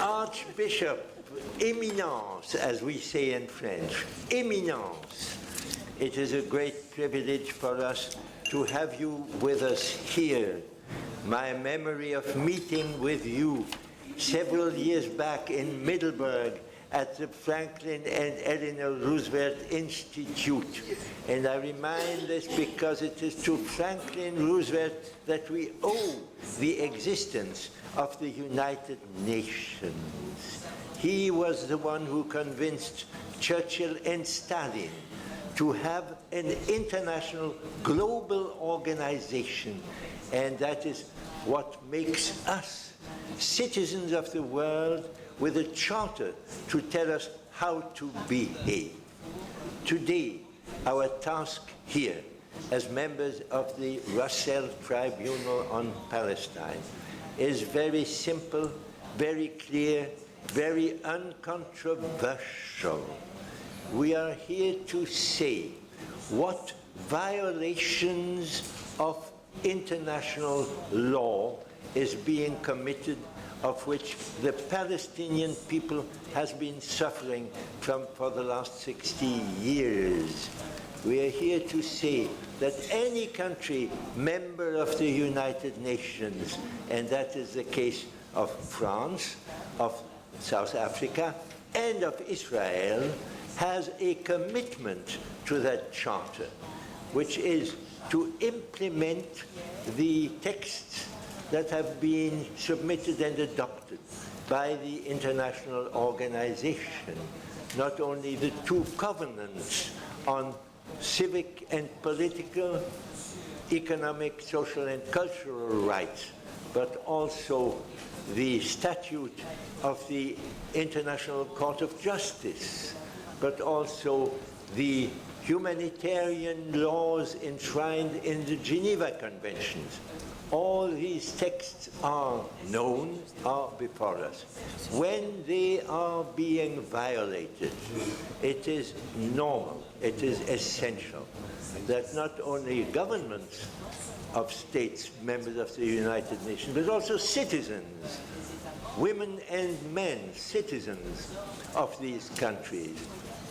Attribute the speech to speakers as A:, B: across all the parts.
A: Archbishop, Eminence, as we say in French, Eminence, it is a great privilege for us to have you with us here. My memory of meeting with you several years back in Middleburg at the Franklin and Eleanor Roosevelt Institute. And I remind this because it is to Franklin Roosevelt that we owe the existence of the United Nations. He was the one who convinced Churchill and Stalin to have an international global organization, and that is what makes us citizens of the world with a charter to tell us how to behave. Today, our task here as members of the Russell Tribunal on Palestine is very simple, very clear, very uncontroversial. We are here to say what violations of international law is being committed, of which the Palestinian people has been suffering for the last 60 years. We are here to say that any country member of the United Nations, and that is the case of France, of South Africa, and of Israel, has a commitment to that charter, which is to implement the texts that have been submitted and adopted by the international organization, not only the two covenants on civic and political, economic, social, and cultural rights, but also the statute of the International Court of Justice, but also the humanitarian laws enshrined in the Geneva Conventions. All these texts are known, are before us. When they are being violated, it is normal, it is essential that not only governments of states, members of the United Nations, but also citizens, women and men, citizens of these countries,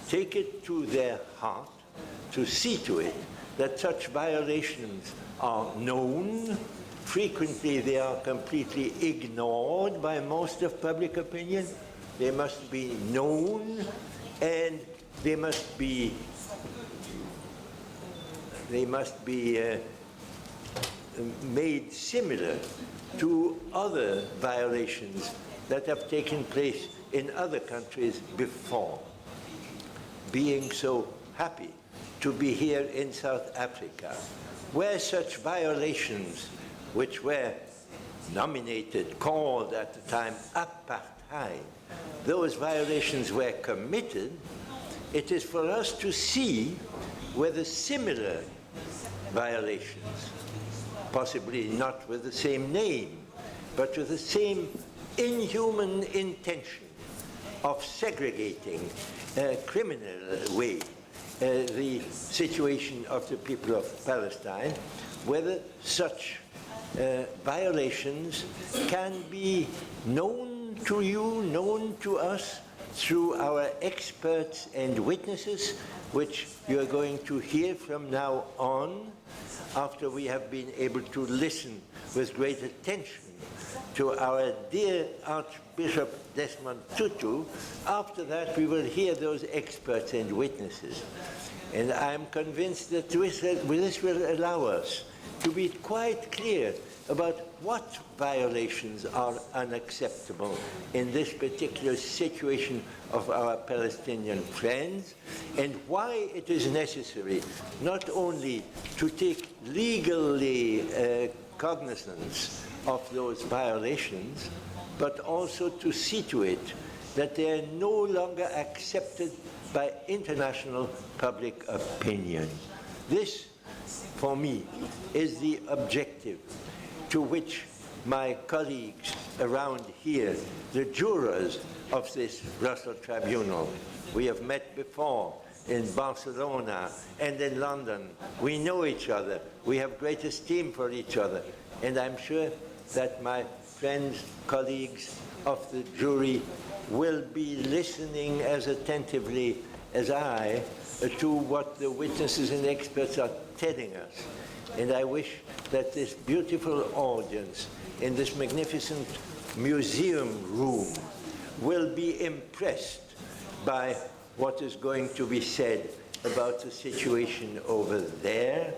A: take it to their heart to see to it that such violations are known. Frequently, they are completely ignored by most of public opinion. They must be known, and they must be made similar to other violations that have taken place in other countries before. Being so happy to be here in South Africa, where such violations, which were nominated, called at the time Apartheid, those violations were committed, it is for us to see whether similar violations, possibly not with the same name, but with the same inhuman intention of segregating criminal way the situation of the people of Palestine, whether such violations can be known to you, known to us through our experts and witnesses, which you are going to hear from now on, after we have been able to listen with great attention to our dear Archbishop Desmond Tutu. After that, we will hear those experts and witnesses. And I'm convinced that this will allow us to be quite clear about what violations are unacceptable in this particular situation of our Palestinian friends, and why it is necessary not only to take legally cognizance of those violations, but also to see to it that they are no longer accepted by international public opinion. This, for me, is the objective to which my colleagues around here, the jurors of this Russell Tribunal, we have met before in Barcelona and in London. We know each other. We have great esteem for each other. And I'm sure that my friends, colleagues of the jury will be listening as attentively as I to what the witnesses and experts are telling us. And I wish that this beautiful audience in this magnificent museum room will be impressed by what is going to be said about the situation over there.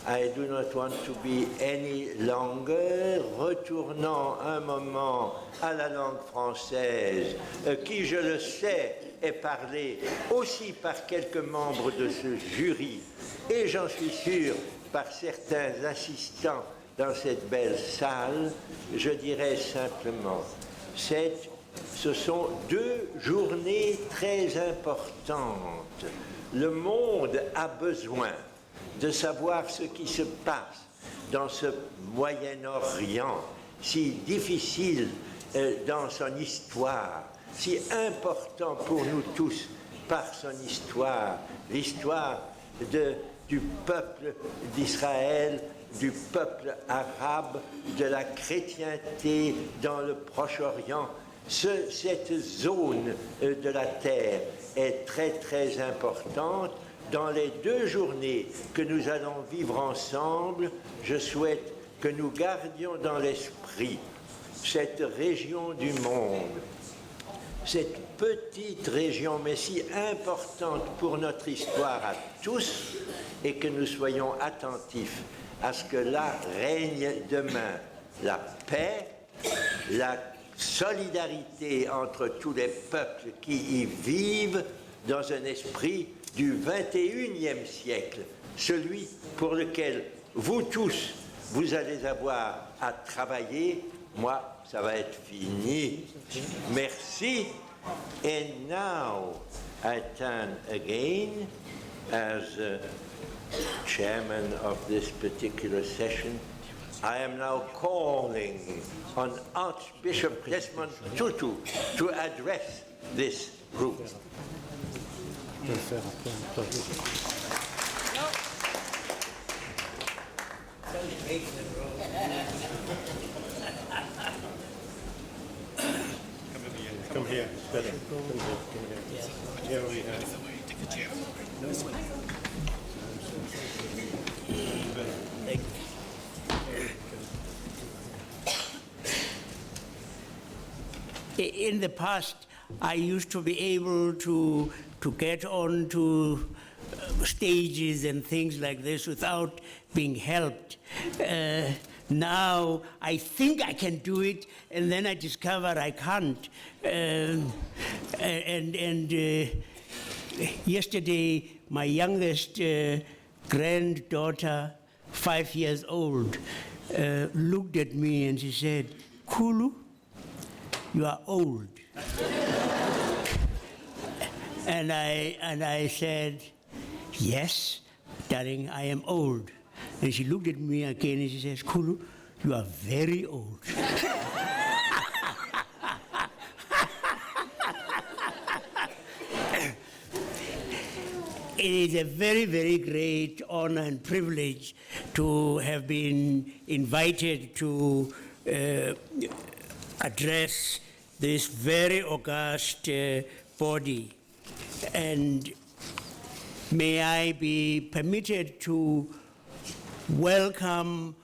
A: I do not want to be any longer. Retournant un moment à la langue française, qui, je le sais, est parlée aussi par quelques membres de ce jury, et j'en suis sûr par certains assistants dans cette belle salle, je dirais simplement, ce sont deux journées très importantes. Le monde a besoin de savoir ce qui se passe dans ce Moyen-Orient, si difficile dans son histoire, si important pour nous tous par son histoire, l'histoire du peuple d'Israël, du peuple arabe, de la chrétienté dans le Proche-Orient. Cette zone de la terre est très très importante. Dans les 2 journées que nous allons vivre ensemble, je souhaite que nous gardions dans l'esprit cette région du monde, cette petite région, mais si importante pour notre histoire à tous, et que nous soyons attentifs à ce que là règne demain la paix, la solidarité entre tous les peuples qui y vivent dans un esprit du 21e siècle, celui pour lequel vous tous, vous allez avoir à travailler. Moi, ça va être fini. Merci. And now I turn again as chairman of this particular session. I am now calling on Archbishop Desmond Tutu to address this group.
B: Come here. Better. Come here. Here we have. Take a chair. This way.
C: In the past, I used to be able to get onto stages and things like this without being helped. Now I think I can do it, and then I discover I can't. Yesterday, my youngest granddaughter, 5 years old, looked at me and she said, "Kulu, you are old." And I said, "Yes, darling, I am old." And she looked at me again and she says, "Kulu, you are very old." It is a very, very great honor and privilege to have been invited to address this very august body. And may I be permitted to welcome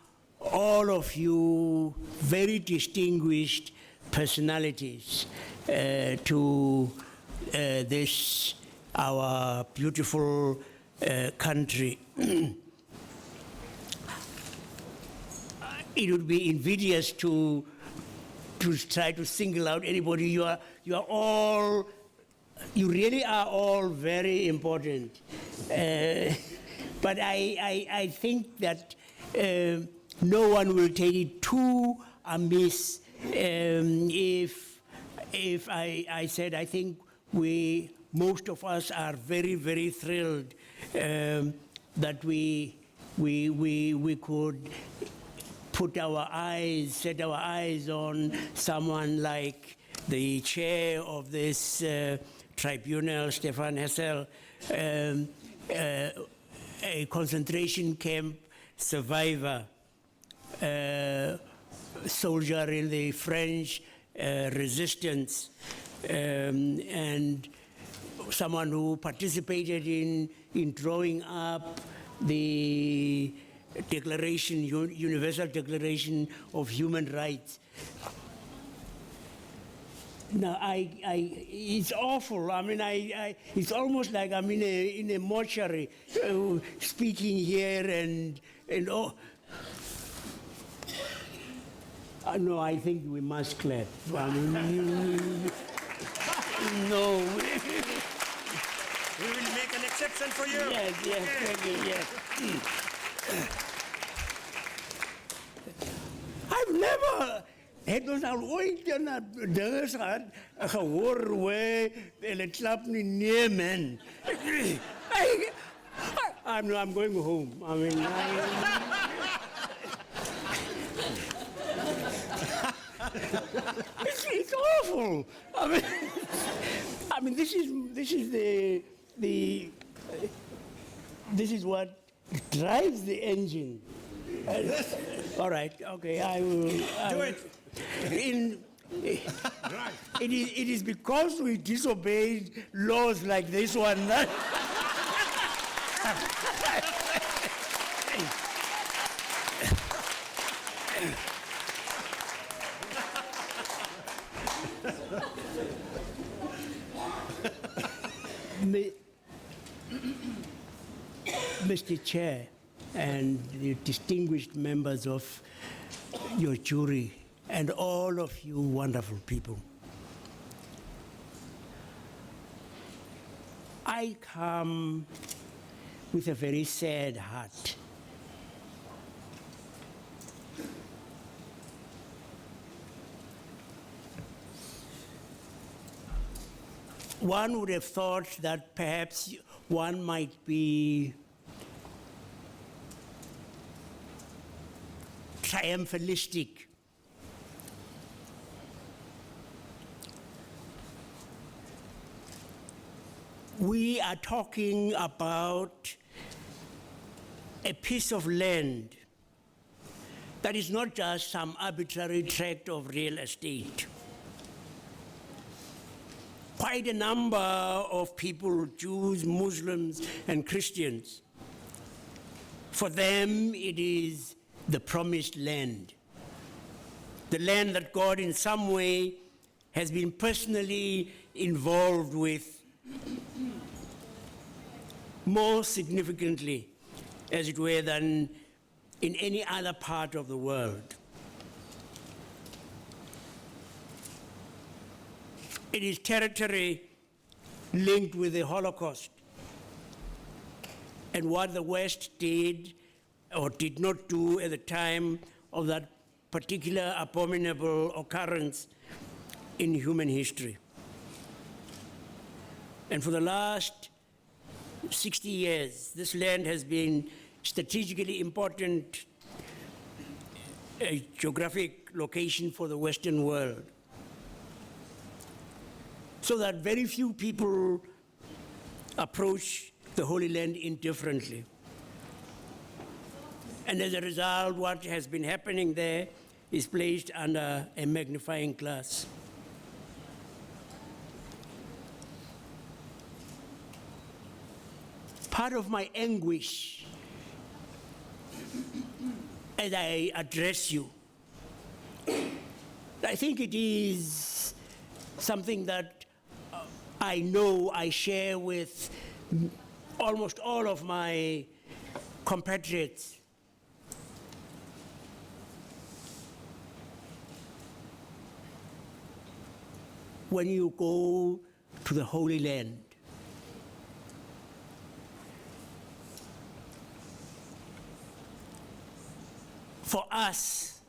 C: all of you very distinguished personalities to this, our beautiful country. It would be invidious to try to single out anybody. You are all, you really are all very important. But I think that no one will take it too amiss if I said I think most of us are very, very thrilled that we could set our eyes on someone like the chair of this tribunal, Stefan Hessel, a concentration camp survivor soldier in the French resistance, and someone who participated in drawing up the Declaration, Universal Declaration of Human Rights. Now, it's awful. I mean, it's almost like I'm in a mortuary, speaking here and oh. No, I think we must clap. I mean, no.
B: We will make an exception for you.
C: Yes, thank you, yes. I've never het ons al ooit na dinges gehad, gehoor waar hulle klap nie, nee man. I'm going home. I mean, it's awful. I mean, this is what drives the engine. All right, okay, I will.
B: Do it.
C: It is because we disobeyed laws like this one that Mr. Chair and the distinguished members of your jury and all of you wonderful people, I come with a very sad heart. One would have thought that perhaps one might be triumphalistic. We are talking about a piece of land that is not just some arbitrary tract of real estate. Quite a number of people, Jews, Muslims, and Christians, for them it is the promised land. The land that God in some way has been personally involved with, more significantly, as it were, than in any other part of the world. It is territory linked with the Holocaust and what the West did or did not do at the time of that particular abominable occurrence in human history. And for the last 60 years, this land has been strategically important, a geographic location for the Western world, so that very few people approach the Holy Land indifferently. And as a result, what has been happening there is placed under a magnifying glass. Part of my anguish as I address you, I think it is something that I know I share with almost all of my compatriots. When you go to the Holy Land, for us,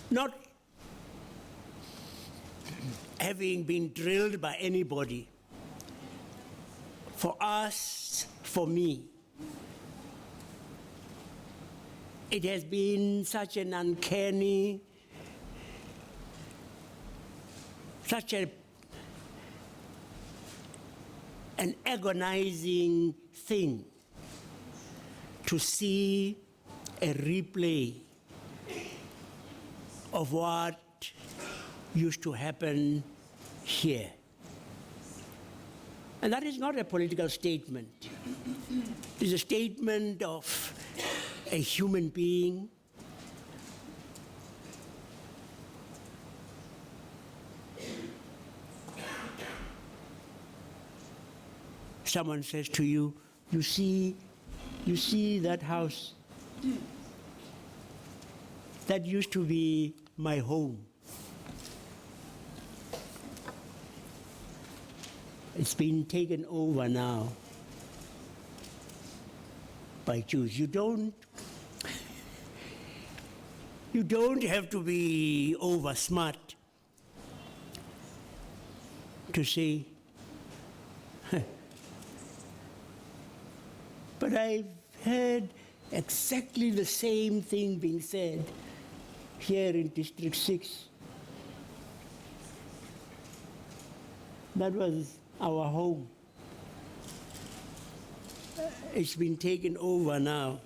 C: not having been drilled by anybody, for us, for me, it has been such an uncanny, such an agonizing thing to see a replay of what used to happen here. And that is not a political statement. It is a statement of a human being someone says to you, you see that house? That used to be my home. It's been taken over now by Jews. You don't have to be over smart to say, but I've heard exactly the same thing being said here in District 6. That was our home. It's been taken over now.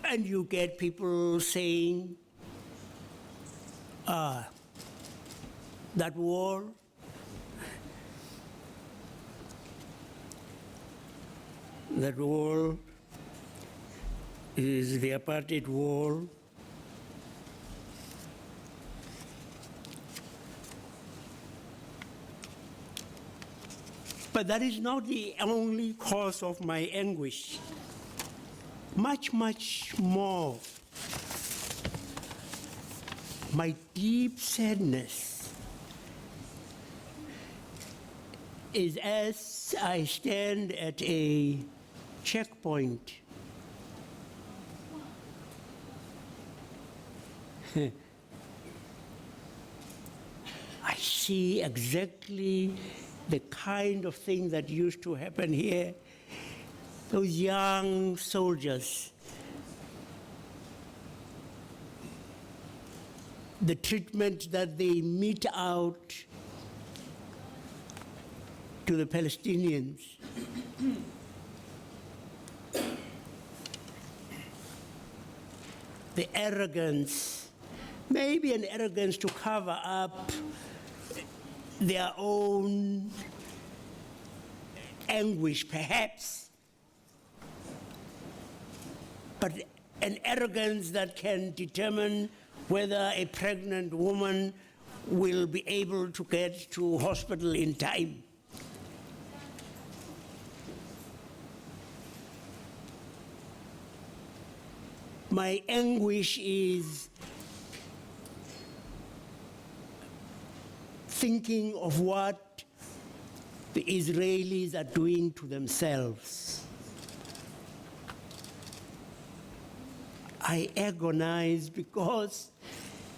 C: And you get people saying, that wall, is the apartheid wall. But that is not the only cause of my anguish. Much, much more. My deep sadness is as I stand at a checkpoint. I see exactly the kind of thing that used to happen here. Those young soldiers, the treatment that they mete out to the Palestinians. The arrogance, maybe an arrogance to cover up their own anguish, perhaps, but an arrogance that can determine whether a pregnant woman will be able to get to hospital in time. My anguish is thinking of what the Israelis are doing to themselves. I agonize because,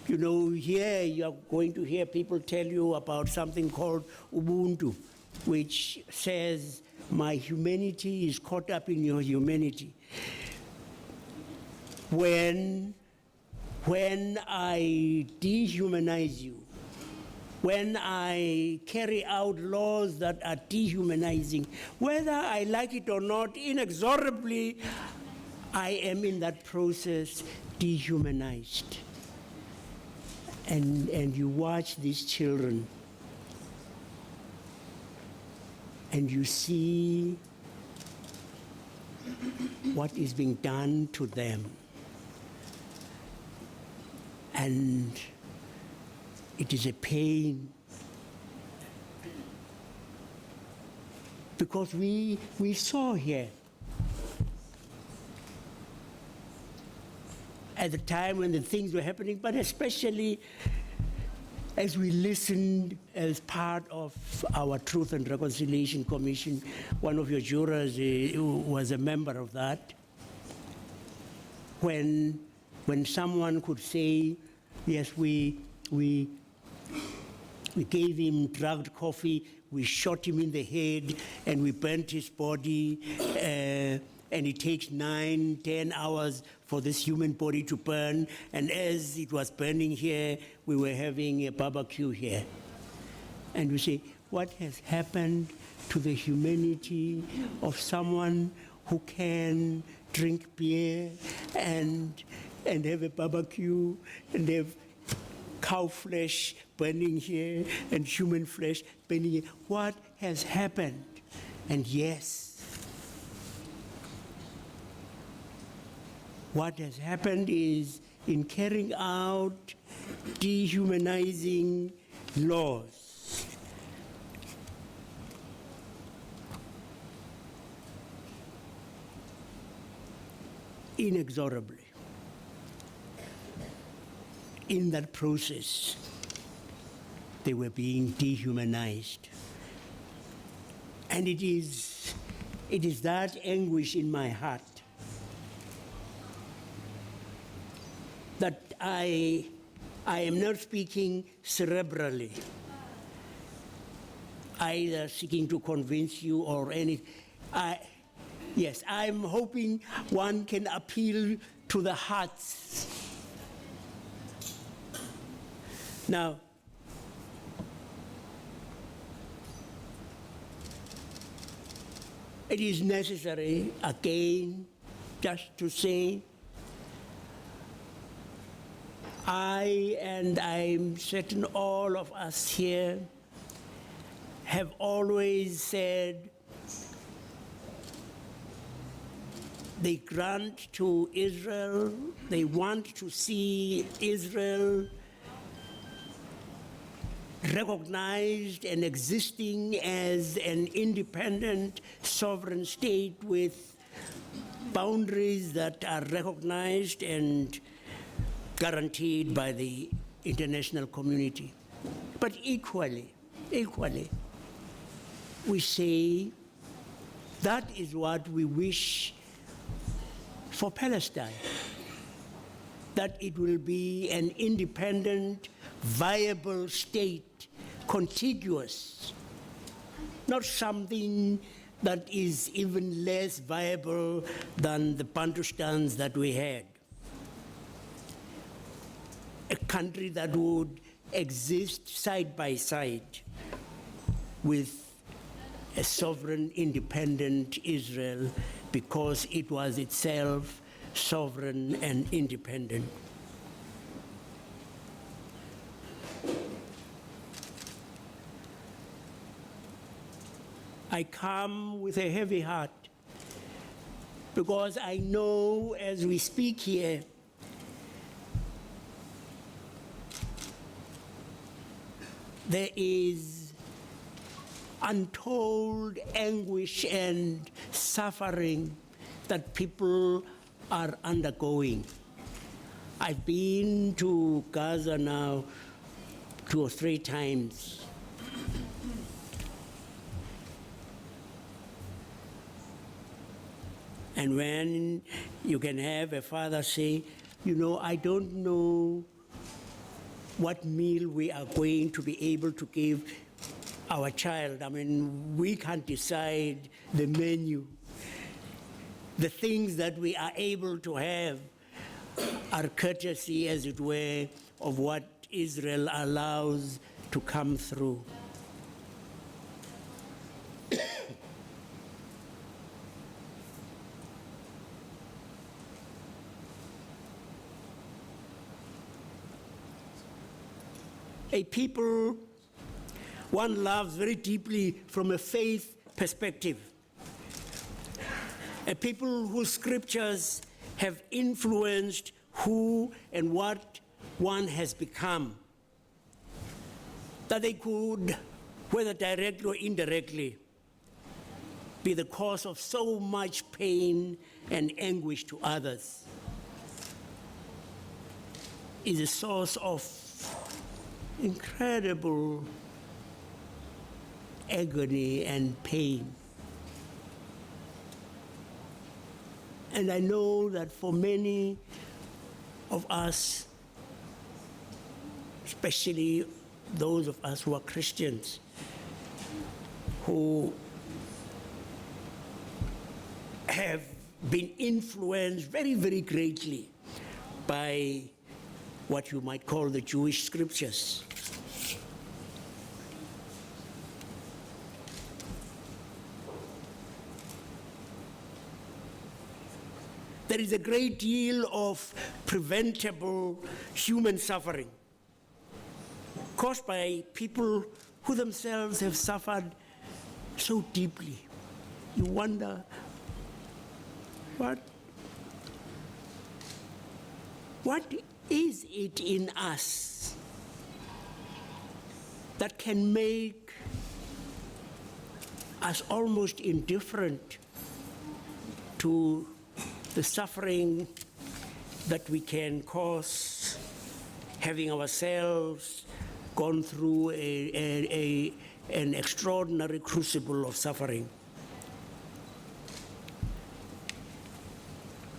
C: you know, here you're going to hear people tell you about something called Ubuntu, which says my humanity is caught up in your humanity. When I dehumanize you, when I carry out laws that are dehumanizing, whether I like it or not, inexorably, I am in that process dehumanized. And you watch these children, and you see what is being done to them. And it is a pain, because we saw here at the time when the things were happening, but especially as we listened as part of our Truth and Reconciliation Commission. One of your jurors was a member of that. When someone could say, yes, we gave him drugged coffee, we shot him in the head, and we burnt his body, and it takes 9-10 hours for this human body to burn, and as it was burning here, we were having a barbecue here. And we say, what has happened to the humanity of someone who can drink beer and have a barbecue and have cow flesh burning here and human flesh burning here. What has happened? And yes, what has happened is in carrying out dehumanizing laws, inexorably, in that process, they were being dehumanized. And it is that anguish in my heart that I am not speaking cerebrally, either seeking to convince you or anything. Yes, I'm hoping one can appeal to the hearts. Now, it is necessary, again, just to say, I'm certain all of us here have always said they grant to Israel, they want to see Israel recognized and existing as an independent sovereign state with boundaries that are recognized and guaranteed by the international community. But equally, we say that is what we wish for Palestine, that it will be an independent, viable state, contiguous, not something that is even less viable than the Bantustans that we had. A country that would exist side by side with a sovereign, independent Israel because it was itself sovereign and independent. I come with a heavy heart because I know as we speak here, there is untold anguish and suffering that people are undergoing. I've been to Gaza now 2 or 3 times. And when you can have a father say, you know, I don't know what meal we are going to be able to give our child. I mean, we can't decide the menu. The things that we are able to have are courtesy, as it were, of what Israel allows to come through. A people one loves very deeply from a faith perspective. A people whose scriptures have influenced who and what one has become. That they could, whether directly or indirectly, be the cause of so much pain and anguish to others, is a source of incredible agony and pain. And I know that for many of us, especially those of us who are Christians, who have been influenced very, very greatly by what you might call the Jewish scriptures. there is a great deal of preventable human suffering caused by people who themselves have suffered so deeply. You wonder, what is it in us that can make us almost indifferent to the suffering that we can cause, having ourselves gone through an extraordinary crucible of suffering?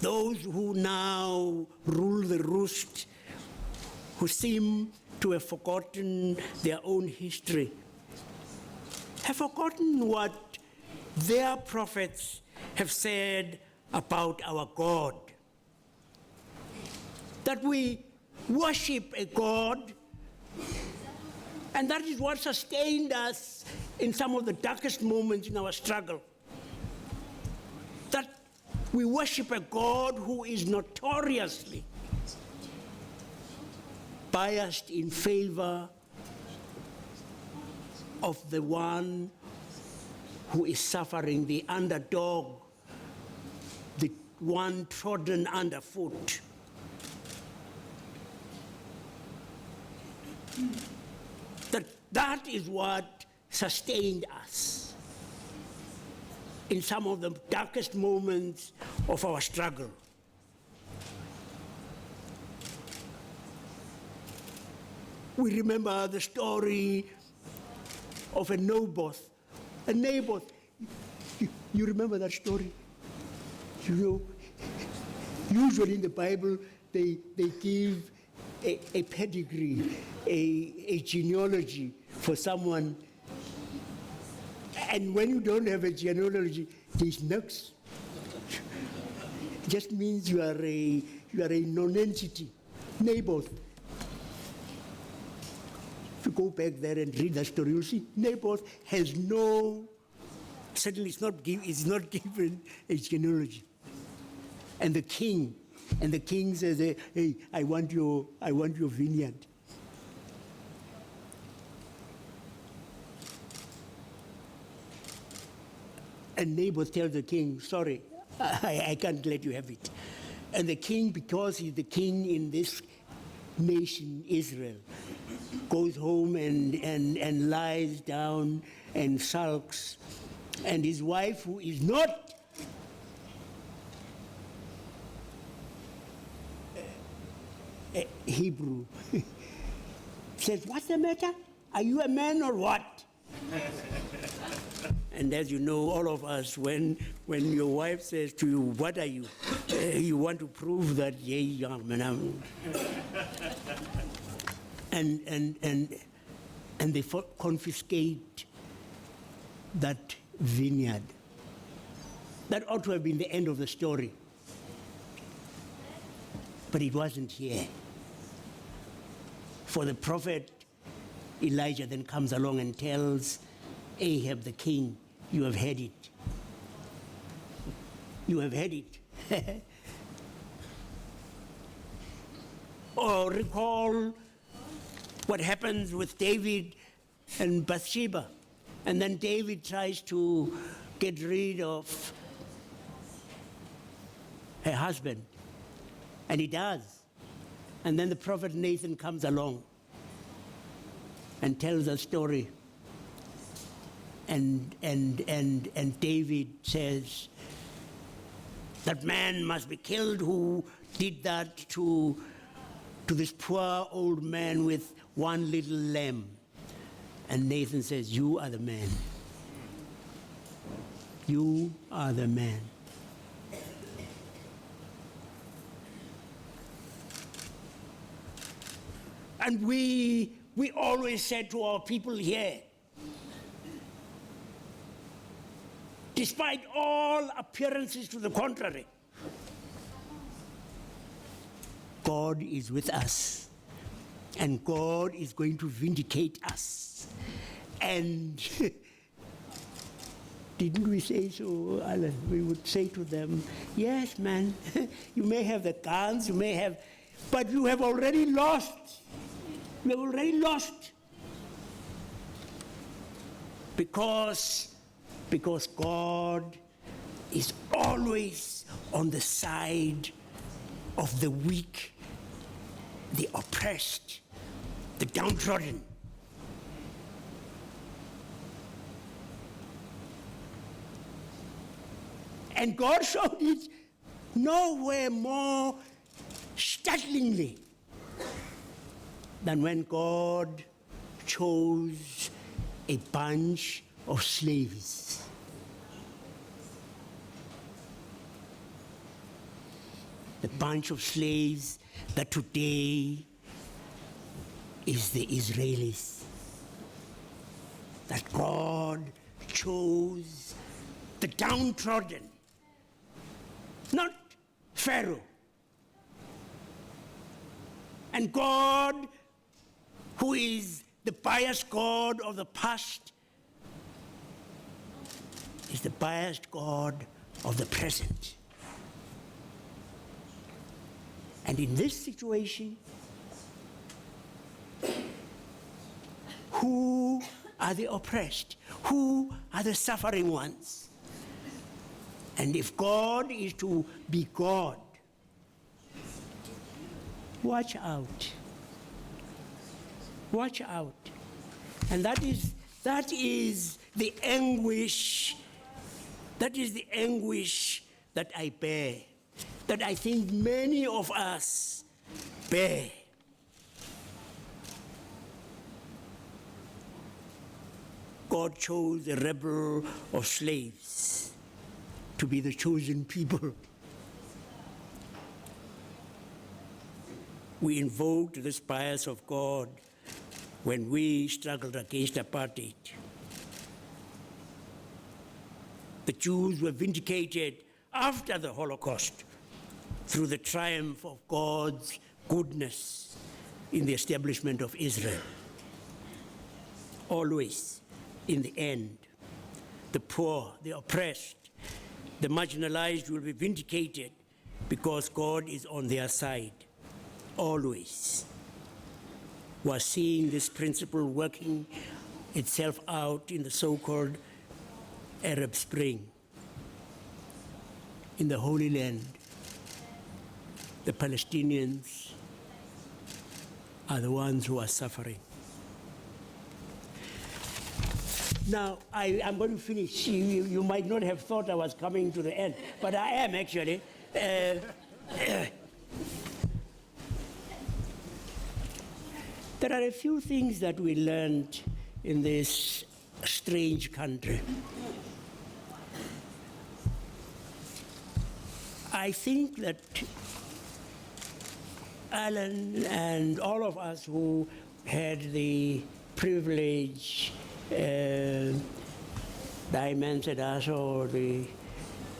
C: Those who now rule the roost, who seem to have forgotten their own history, have forgotten what their prophets have said about our God. That we worship a God, and that is what sustained us in some of the darkest moments in our struggle. That we worship a God who is notoriously biased in favor of the one who is suffering, the underdog, the one trodden underfoot. That is what sustained us in some of the darkest moments of our struggle. We remember the story of a Naboth. You remember that story? You know, usually in the Bible, they give a pedigree, a genealogy for someone. And when you don't have a genealogy, there's nux. It just means you are a non-entity. Naboth. If you go back there and read that story, you'll see Naboth has certainly it's not given a genealogy. And the king says, hey, I want your vineyard. And Naboth tells the king, sorry, I can't let you have it. And the king, because he's the king in this nation, Israel, goes home and lies down and sulks. And his wife, who is not Hebrew, says, what's the matter? Are you a man or what? And as you know, all of us, when your wife says to you, what are you? You want to prove that, yeah, young man. And they confiscate that vineyard. That ought to have been the end of the story. But it wasn't here. For the prophet Elijah then comes along and tells Ahab the king, you have had it. You have had it. Or recall what happens with David and Bathsheba. And then David tries to get rid of her husband. And he does. And then the prophet Nathan comes along and tells a story. And David says, that man must be killed who did that to this poor old man with one little lamb. And Nathan says, you are the man. You are the man. And we always said to our people here, despite all appearances to the contrary, God is with us, and God is going to vindicate us. And Didn't we say so, Alan? We would say to them, yes, man, you may have the guns, you may have, but you have already lost. You have already lost. Because God is always on the side of the weak, the oppressed, the downtrodden. And God showed it nowhere more startlingly than when God chose a bunch of slaves. The bunch of slaves that today is the Israelis. That God chose the downtrodden, not Pharaoh. And God, who is the biased God of the past, is the biased God of the present. And in this situation, who are the oppressed? Who are the suffering ones? And if God is to be God, watch out. Watch out. And that is the anguish, that I bear, that I think many of us bear. God chose a rebel of slaves to be the chosen people. We invoked this bias of God when we struggled against apartheid. The Jews were vindicated after the Holocaust through the triumph of God's goodness in the establishment of Israel. Always, in the end, the poor, the oppressed, the marginalized will be vindicated because God is on their side. Always. We're seeing this principle working itself out in the so-called Arab Spring. In the Holy Land, the Palestinians are the ones who are suffering. Now, I'm going to finish. You might not have thought I was coming to the end, but I am actually. There are a few things that we learned in this strange country. I think that Alan and all of us who had the privilege, the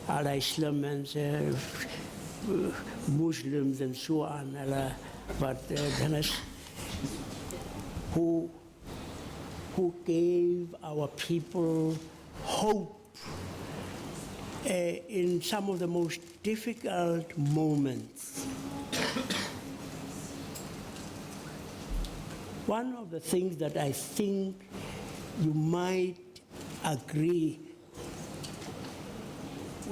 C: Al-Islam and Muslims and so on, but who gave our people hope in some of the most difficult moments. One of the things that I think you might agree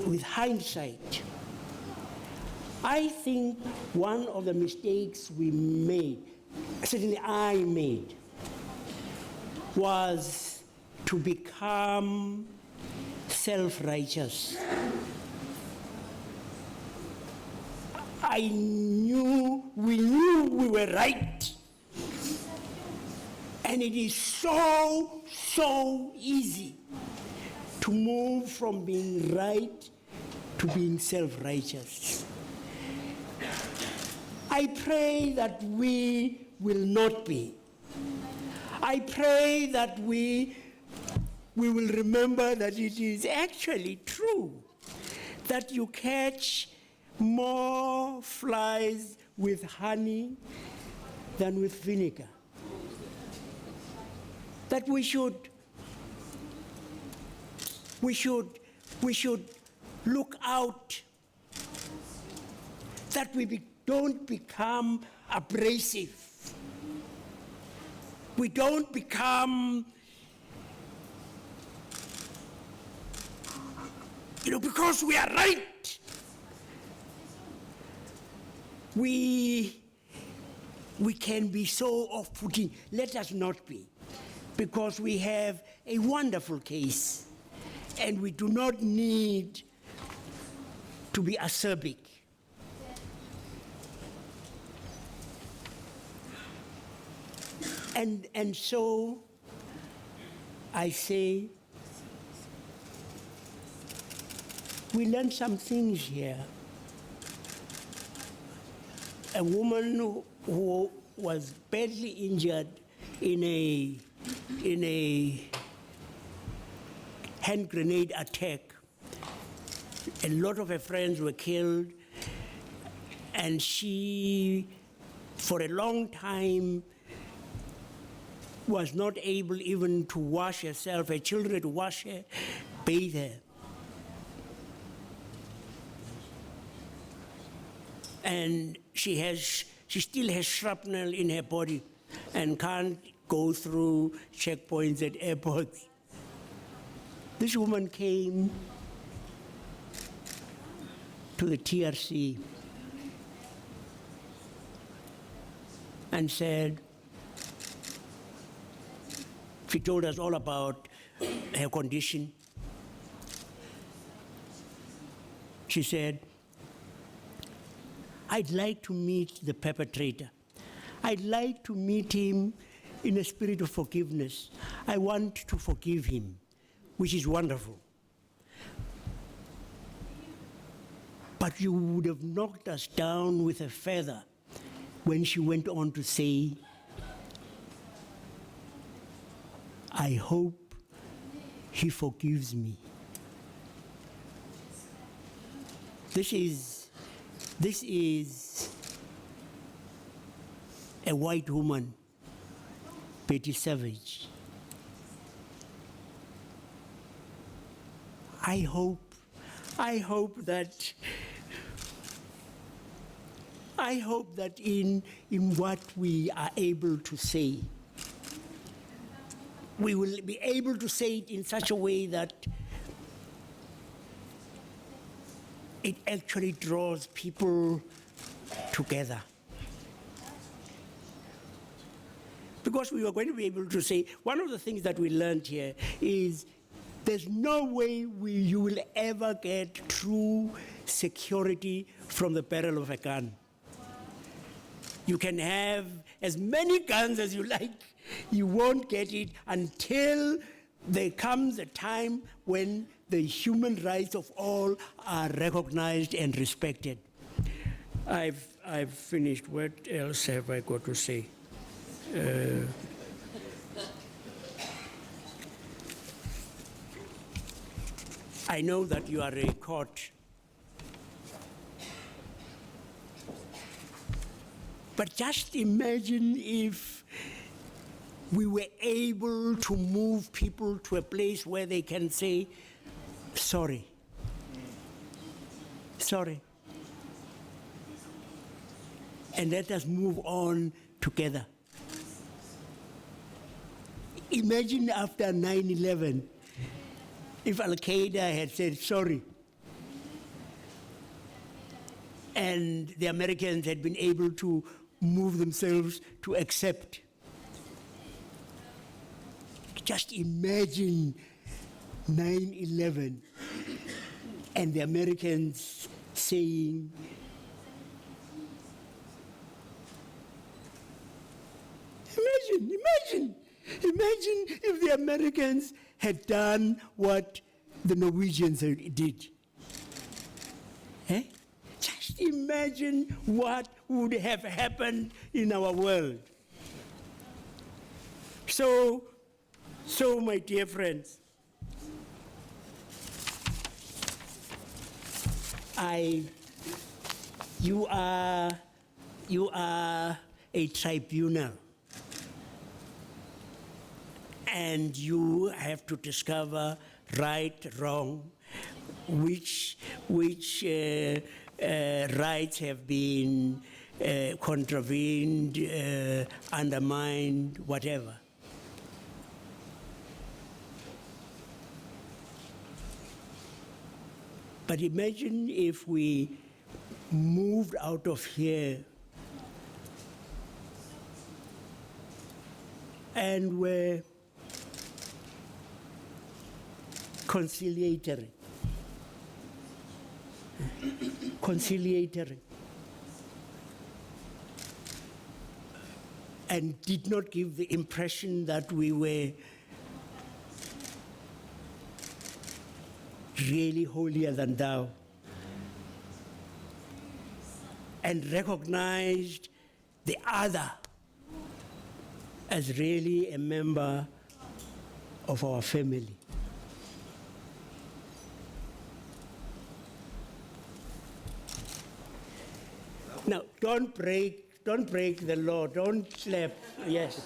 C: with hindsight, I think one of the mistakes we made, certainly I made, was to become self-righteous. We knew we were right. And it is so easy to move from being right to being self-righteous. I pray that we will not be. I pray that we will remember that it is actually true that you catch more flies with honey than with vinegar. That we should we should look out that we don't become abrasive. We don't become, because we are right. We can be so off-putting. Let us not be, because we have a wonderful case, and we do not need to be acerbic. And so I say, we learned some things here. A woman who was badly injured in a hand grenade attack. A lot of her friends were killed, and she, for a long time, was not able even to wash herself, her children to wash her, bathe her. And she still has shrapnel in her body and can't go through checkpoints at airports. This woman came to the TRC and said, she told us all about her condition. She said, I'd like to meet the perpetrator. I'd like to meet him in a spirit of forgiveness. I want to forgive him, which is wonderful. But you would have knocked us down with a feather when she went on to say, I hope he forgives me. This is a white woman, Betty Savage. I hope that in what we are able to say, we will be able to say it in such a way that it actually draws people together. Because we are going to be able to say, one of the things that we learned here is there's no way you will ever get true security from the barrel of a gun. You can have as many guns as you like, you won't get it until there comes a time when the human rights of all are recognized and respected. I've finished. What else have I got to say? I know that you are a court, but just imagine if we were able to move people to a place where they can say, sorry, sorry, and let us move on together. Imagine after 9/11, if Al-Qaeda had said sorry, and the Americans had been able to move themselves to accept. Just imagine 9/11 and the Americans saying, imagine if the Americans had done what the Norwegians did. Eh? Just imagine what would have happened in our world. So my dear friends, you are a tribunal, and you have to discover right, wrong, which rights have been contravened, undermined, whatever. But imagine if we moved out of here and were conciliatory. Conciliatory. And did not give the impression that we were really holier than thou, and recognized the other as really a member of our family. Now, don't break the law, don't slap, yes.